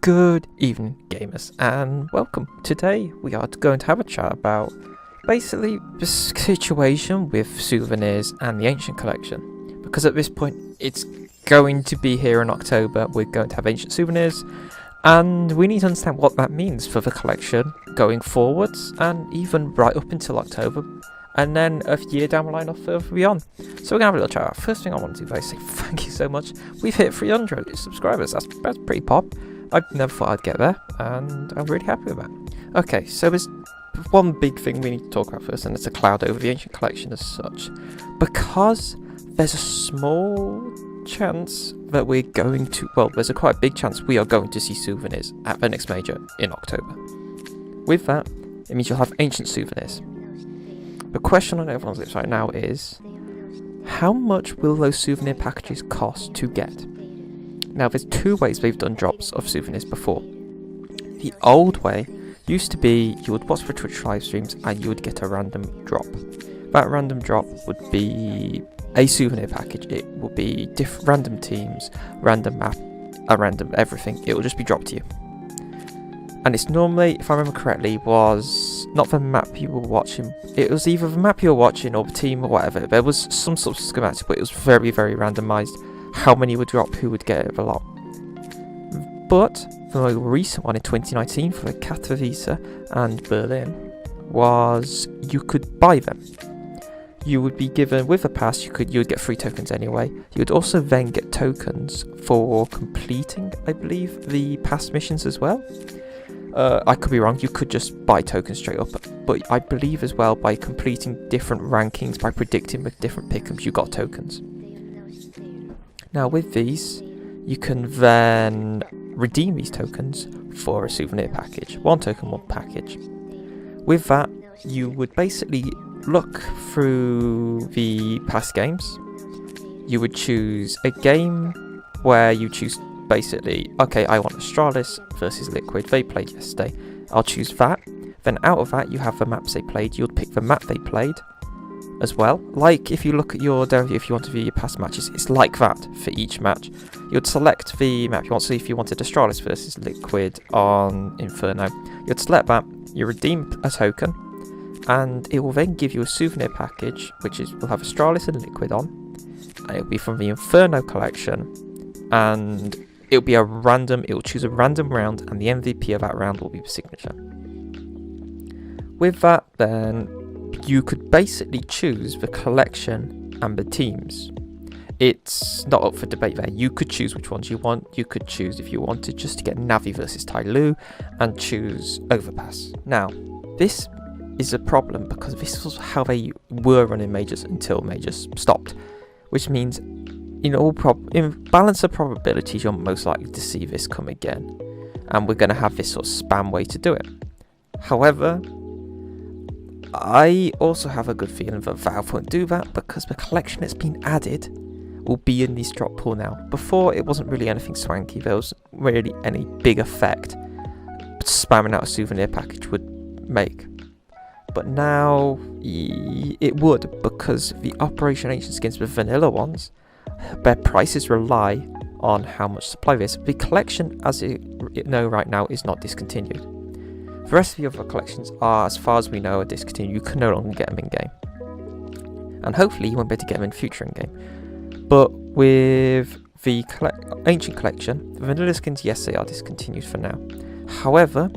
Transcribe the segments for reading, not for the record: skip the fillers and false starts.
Good evening, gamers, and welcome. Today we are going to have a chat about basically the situation with souvenirs and the ancient collection. Because at this point it's going to be here in October, we're going to have ancient souvenirs, and we need to understand what that means for the collection going forwards, and even right up until October, and then a year down the line or further beyond. So we're going to have a little chat. First thing I want to do is say thank you so much. We've hit 300 subscribers. That's pretty pop. I never thought I'd get there, and I'm really happy with that. Okay, so there's one big thing we need to talk about first, and it's a cloud over the ancient collection as such. Because there's a small chance that we're going to, well, there's a quite big chance we are going to see souvenirs at the next major in October. With that, it means you'll have ancient souvenirs. The question on everyone's lips right now is, how much will those souvenir packages cost to get? Now, there's two ways they've done drops of souvenirs before. The old way used to be you would watch the Twitch live streams and you would get a random drop. That random drop would be a souvenir package. It will be random teams, random map, random everything. It will just be dropped to you. And it's normally, if I remember correctly, was not the map you were watching. It was either the map you were watching or the team or whatever. There was some sort of schematic, but it was very, very randomized. How many would drop, who would get it a lot. But the more recent one in 2019 for the Katowice and Berlin was you could buy them. You would be given, with a pass, you would get free tokens anyway. You would also then get tokens for completing, I believe, the past missions as well. I could be wrong, you could just buy tokens straight up, but I believe as well by completing different rankings, by predicting with different pick'ems, you got tokens. Now with these, you can then redeem these tokens for a souvenir package. One token, one package. With that, you would basically look through the past games. You would choose a game where you choose basically, okay, I want Astralis versus Liquid. They played yesterday. I'll choose that. Then out of that, you have the maps they played. You'll pick the map they played as well. Like if you look at your down here, if you want to view your past matches, it's like that for each match. You'd select the map you want. So if you wanted Astralis versus Liquid on Inferno, you'd select that, you redeem a token, and it will then give you a souvenir package, which will have Astralis and Liquid on, and it'll be from the Inferno collection, and it'll be it will choose a random round, and the MVP of that round will be the signature. With that, then you could basically choose the collection and the teams. It's not up for debate there. You could choose which ones you want. You could choose if you wanted just to get Navi versus Tyloo and choose Overpass. Now, this is a problem because this was how they were running majors until majors stopped, which means in balance of probabilities, you're most likely to see this come again, and we're going to have this sort of spam way to do it. However, I also have a good feeling that Valve won't do that because the collection that's been added will be in this drop pool now. Before, it wasn't really anything swanky. There wasn't really any big effect spamming out a souvenir package would make. But now it would, because the Operation Ancient skins, the vanilla ones, their prices rely on how much supply there is. The collection, as you know right now, is not discontinued. The rest of the other collections are, as far as we know, are discontinued. You can no longer get them in-game. And hopefully you won't be able to get them in future in-game. But with the Ancient Collection, the vanilla skins, yes, they are discontinued for now. However,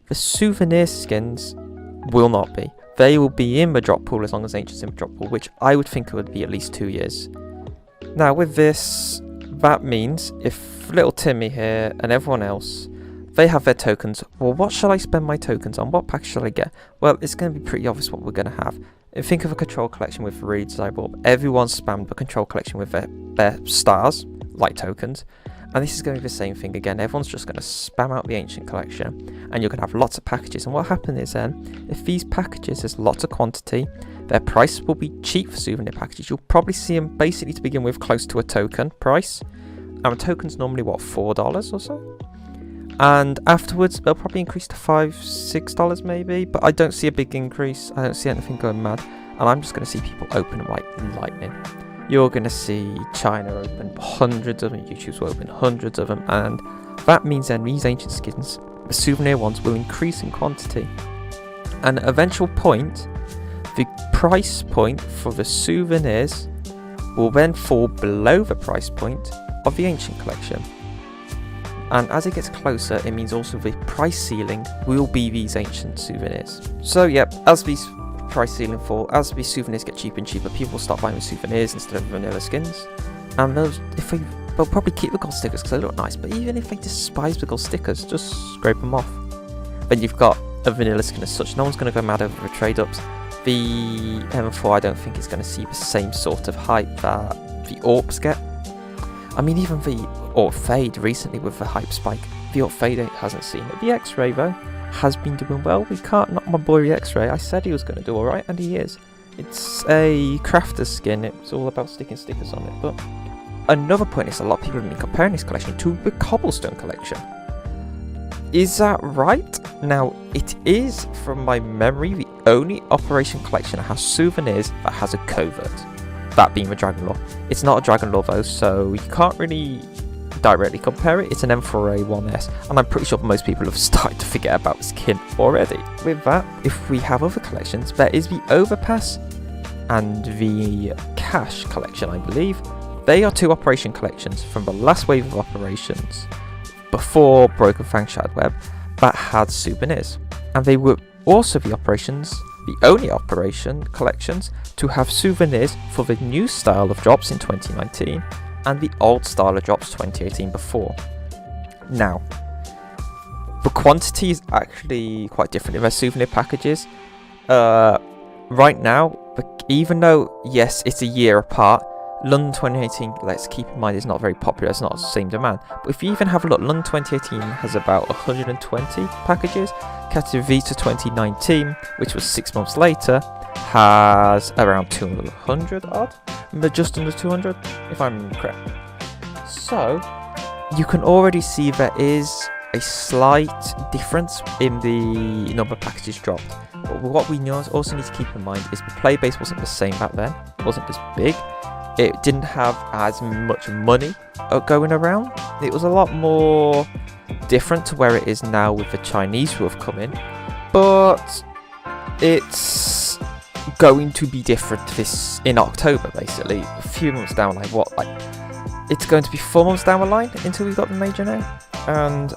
the souvenir skins will not be. They will be in the drop pool as long as Ancient's in the drop pool, which I would think it would be at least 2 years. Now with this, that means if little Timmy here and everyone else, they have their tokens. Well, what shall I spend my tokens on? What pack shall I get? Well, it's going to be pretty obvious what we're going to have. Think of a control collection with really desirable. Everyone spammed the control collection with their stars, like tokens. And this is going to be the same thing again. Everyone's just going to spam out the ancient collection, and you're going to have lots of packages. And what happens is then, if these packages, there's lots of quantity, their price will be cheap for souvenir packages. You'll probably see them basically to begin with close to a token price. And a token's normally, what, $4 or so? And afterwards, they'll probably increase to $5, $6 maybe, but I don't see a big increase. I don't see anything going mad, and I'm just going to see people open like lightning. You're going to see China open hundreds of them, YouTube's will open hundreds of them, and That means then these ancient skins, the souvenir ones, will increase in quantity. And at eventual point, the price point for the souvenirs will then fall below the price point of the ancient collection. And as it gets closer, it means also the price ceiling will be these ancient souvenirs. So yep, as these price ceiling fall, as these souvenirs get cheaper and cheaper, people will start buying the souvenirs instead of vanilla skins. And they'll probably keep the gold stickers because they look nice, but even if they despise the gold stickers, just scrape them off. Then you've got a vanilla skin as such. No one's going to go mad over the trade ups. The M4 I don't think is going to see the same sort of hype that the AWPs get. I mean, even the AWP Fade recently with the hype spike, the AWP Fade hasn't seen it. The X-Ray though has been doing well. We can't knock my boy the X-Ray. I said he was going to do alright, and he is. It's a crafter's skin. It's all about sticking stickers on it. But another point is a lot of people have been comparing this collection to the Cobblestone collection. Is that right? Now, it is, from my memory, the only Operation collection that has souvenirs that has a covert. That being the Dragon Lore. It's not a Dragon Lore though, so you can't really directly compare it. It's an M4A1S, and I'm pretty sure most people have started to forget about the skin already. With that, if we have other collections, there is the Overpass and the Cash collection, I believe. They are two Operation collections from the last wave of operations before Broken Fang Shattered Web that had souvenirs, and they were also the only Operation collections to have souvenirs for the new style of drops in 2019 and the old style of drops 2018 before. Now, the quantity is actually quite different in their souvenir packages. Right now, even though yes, it's a year apart, London 2018, let's keep in mind, is not very popular. It's not the same demand. But if you even have a look, London 2018 has about 120 packages. Katowice 2019, which was 6 months later, has around 200 odd, just under 200, if I'm correct. So you can already see there is a slight difference in the number of packages dropped. But what we also need to keep in mind is the player base wasn't the same back then. It wasn't as big. It didn't have as much money going around. It was a lot more different to where it is now with the Chinese who have come in. But it's going to be different this in October, basically. A few months down the line. It's going to be 4 months down the line until we've got the major now. And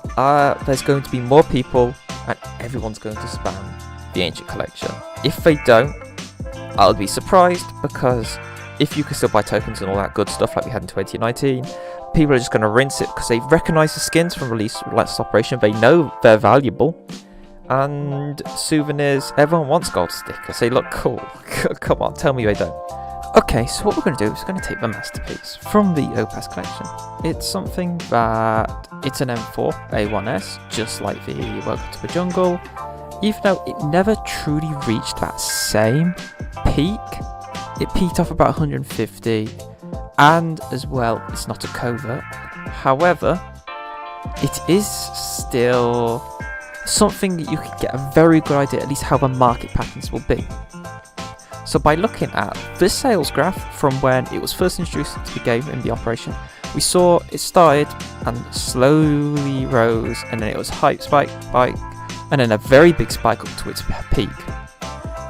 there's going to be more people, and everyone's going to spam the Ancient Collection. If they don't, I'll be surprised, because if you can still buy tokens and all that good stuff like we had in 2019, people are just going to rinse it because they recognise the skins from last operation. They know they're valuable. And souvenirs, everyone wants gold stickers. They look cool. Come on, tell me they don't. Okay, so what we're going to do is we're going to take the Masterpiece from the Opus collection. It's something that it's an M4 A1S, just like the Welcome to the Jungle, even though it never truly reached that same peak. It peaked off about 150, and as well, it's not a covert. However, it is still something that you can get a very good idea, at least how the market patterns will be. So by looking at this sales graph from when it was first introduced to the game in the operation, we saw it started and slowly rose, and then it was hype spike, and then a very big spike up to its peak.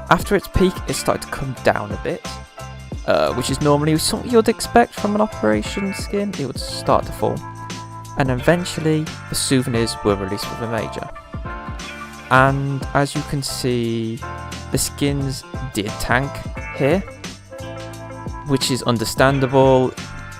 After its peak, it started to come down a bit, which is normally something you'd expect from an operation skin. It would start to fall, and eventually the souvenirs were released with a major. And as you can see, the skins did tank here, which is understandable.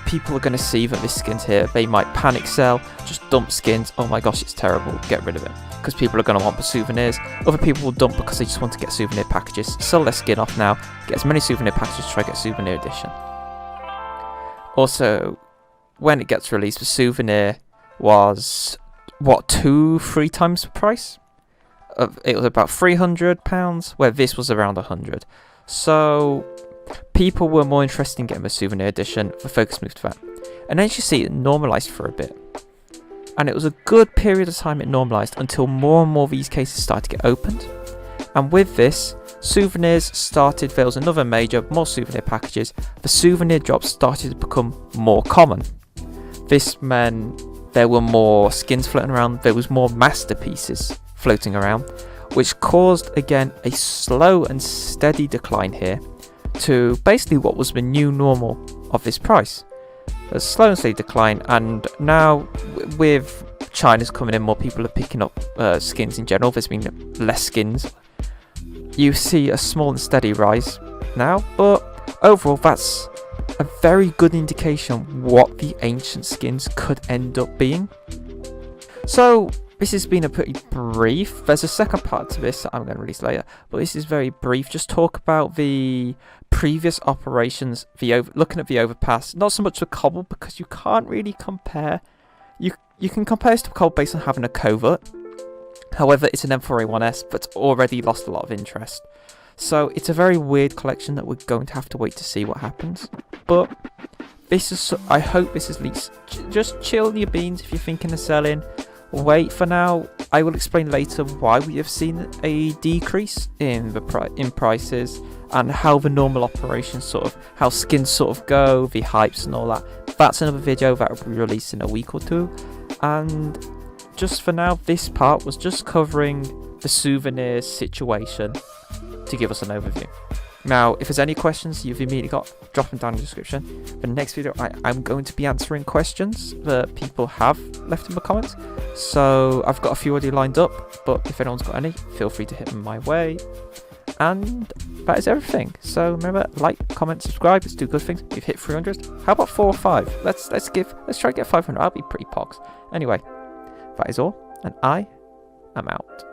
People are going to see that this skin's here. They might panic sell, just dump skins. Oh my gosh, it's terrible, get rid of it. Because people are going to want the souvenirs. Other people will dump because they just want to get souvenir packages. Sell their skin off now, get as many souvenir packages to try to get souvenir edition. Also, when it gets released, the souvenir was, what, 2-3 times the price? It was about £300, where this was around 100. So people were more interested in getting the souvenir edition. The focus moved to that, and then you see it normalised for a bit, and it was a good period of time it normalised until more and more of these cases started to get opened. And with this, souvenirs started. There was another major, more souvenir packages. The souvenir drops started to become more common. This meant there were more skins floating around, there was more masterpieces floating around, which caused again a slow and steady decline here to basically what was the new normal of this price. A slow and steady decline, and now with China's coming in, more people are picking up skins in general. There's been less skins. You see a small and steady rise now, but overall that's a very good indication what the ancient skins could end up being. So this has been a pretty brief, there's a second part to this that I'm going to release later, but this is very brief. Just talk about the previous operations, looking at the overpass, not so much with Cobble because you can't really compare. You can compare this to Cobble based on having a covert. However, it's an M4A1S that's already lost a lot of interest. So it's a very weird collection that we're going to have to wait to see what happens. But this is, I hope this is at least, just chill your beans if you're thinking of selling. Wait for now. I will explain later why we have seen a decrease in the prices and how the normal operations sort of, how skins sort of go, the hypes and all that. That's another video that will be released in a week or two. And just for now, this part was just covering the souvenirs situation to give us an overview. Now, if there's any questions you've immediately got, drop them down in the description. The next video, I'm going to be answering questions that people have left in the comments. So I've got a few already lined up, but if anyone's got any, feel free to hit them my way. And that is everything. So remember, like, comment, subscribe. Let's do good things. We've hit 300. How about 4 or 5? Let's try to get 500. I'll be pretty pogs. Anyway, that is all, and I am out.